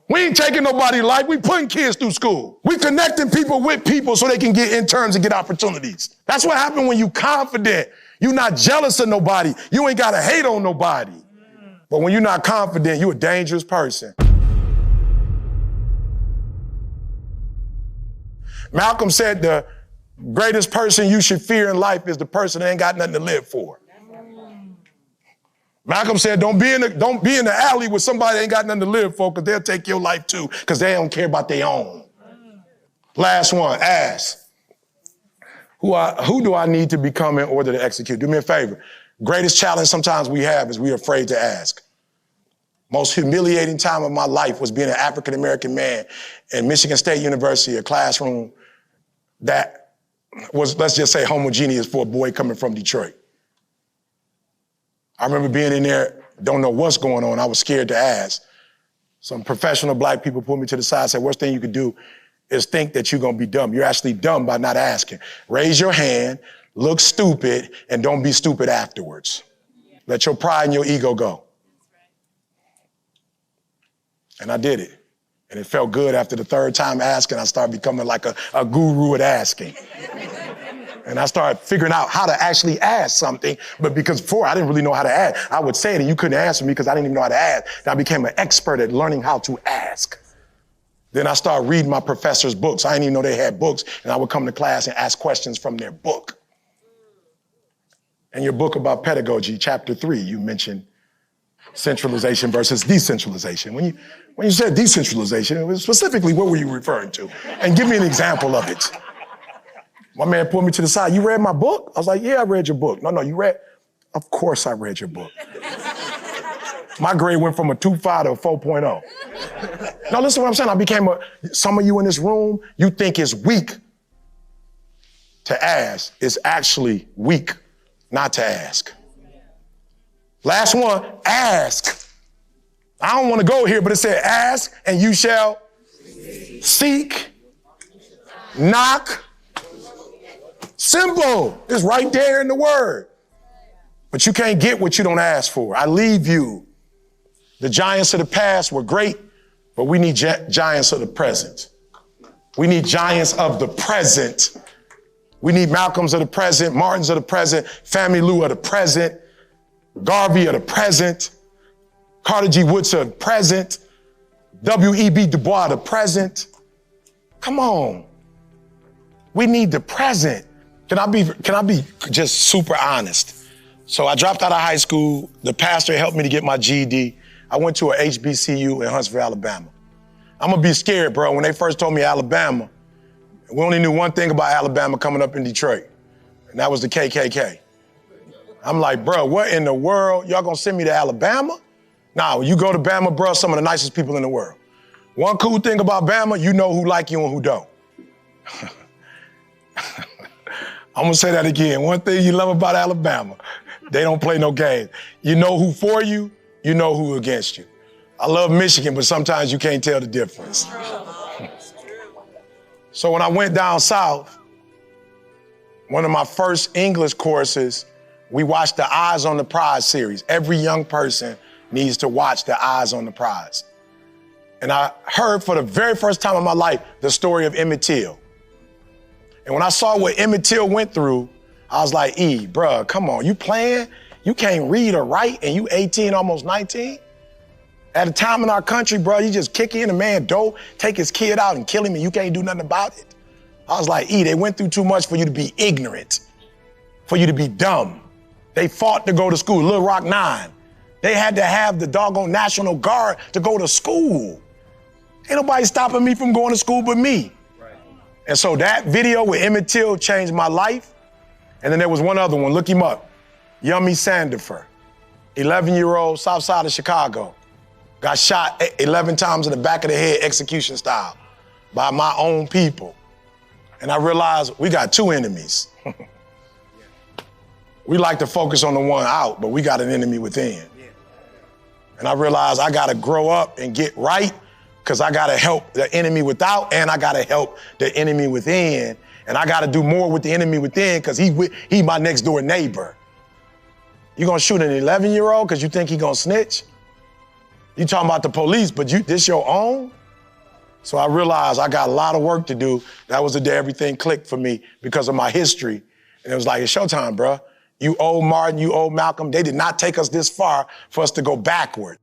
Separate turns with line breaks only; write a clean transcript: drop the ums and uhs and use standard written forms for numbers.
We ain't taking nobody's life. We putting kids through school. We connecting people with people so they can get interns and get opportunities. That's what happened when you confident. You're not jealous of nobody. You ain't got to hate on nobody. But when you're not confident, you're a dangerous person. Malcolm said the greatest person you should fear in life is the person that ain't got nothing to live for. Malcolm said, don't be in the alley with somebody that ain't got nothing to live for, because they'll take your life too, because they don't care about their own. Last one, ask. Who do I need to become in order to execute? Do me a favor. Greatest challenge sometimes we have is we're afraid to ask. Most humiliating time of my life was being an African-American man in Michigan State University, a classroom that was, let's just say, homogeneous for a boy coming from Detroit. I remember being in there, don't know what's going on. I was scared to ask. Some professional black people pulled me to the side and said, worst thing you could do is think that you're going to be dumb. You're actually dumb by not asking. Raise your hand, look stupid, and don't be stupid afterwards. Let your pride and your ego go. And I did it. And it felt good after the third time asking. I started becoming like a guru at asking. And I started figuring out how to actually ask something. But because before I didn't really know how to ask, I would say it and you couldn't answer me because I didn't even know how to ask. And I became an expert at learning how to ask. Then I started reading my professor's books. I didn't even know they had books. And I would come to class and ask questions from their book. In your book about pedagogy, chapter 3, you mentioned centralization versus decentralization. When you said decentralization, it was specifically what were you referring to? And give me an example of it. My man pulled me to the side. You read my book? I was like, yeah, I read your book. No, you read? Of course I read your book. My grade went from a 2.5 to a 4.0. Now listen to what I'm saying. Some of you in this room, you think it's weak to ask. It's actually weak not to ask. Last one, ask. I don't want to go here, but it said ask and you shall seek, knock. Simple. It's right there in the word. But you can't get what you don't ask for. I leave you. The giants of the past were great, but we need giants of the present. We need giants of the present. We need Malcolms of the present, Martins of the present, Family Lou of the present, Garvey of the present, Carter G. Woodson of the present, W.E.B. Du Bois of the present. Come on. We need the present. Can I be just super honest? So I dropped out of high school. The pastor helped me to get my GED. I went to a HBCU in Huntsville, Alabama. I'm gonna be scared, bro. When they first told me Alabama, we only knew one thing about Alabama coming up in Detroit, and that was the KKK. I'm like, bro, what in the world? Y'all gonna send me to Alabama? Nah, when you go to Bama, bro, some of the nicest people in the world. One cool thing about Bama, you know who like you and who don't. I'm gonna say that again. One thing you love about Alabama, they don't play no games. You know who for you, you know who against you. I love Michigan, but sometimes you can't tell the difference. So when I went down south, one of my first English courses, we watched the Eyes on the Prize series. Every young person needs to watch the Eyes on the Prize. And I heard for the very first time in my life the story of Emmett Till. And when I saw what Emmett Till went through, I was like, bruh, come on, you playing? You can't read or write and you 18, almost 19? At a time in our country, bro, you just kick in a man dope, take his kid out and kill him and you can't do nothing about it. I was like, they went through too much for you to be ignorant, for you to be dumb. They fought to go to school, Little Rock 9. They had to have the doggone National Guard to go to school. Ain't nobody stopping me from going to school but me. Right. And so that video with Emmett Till changed my life. And then there was one other one, look him up. Yummy Sandifer, 11-year-old, south side of Chicago. Got shot 11 times in the back of the head, execution style, by my own people. And I realized we got two enemies. We like to focus on the one out, but we got an enemy within. And I realized I gotta grow up and get right, because I gotta help the enemy without, and I gotta help the enemy within. And I gotta do more with the enemy within, because he my next door neighbor. You gonna shoot an 11-year-old because you think he gonna snitch? You talking about the police, but this your own? So I realized I got a lot of work to do. That was the day everything clicked for me because of my history. And it was like, it's showtime, bro. You owe Martin, you owe Malcolm. They did not take us this far for us to go backward.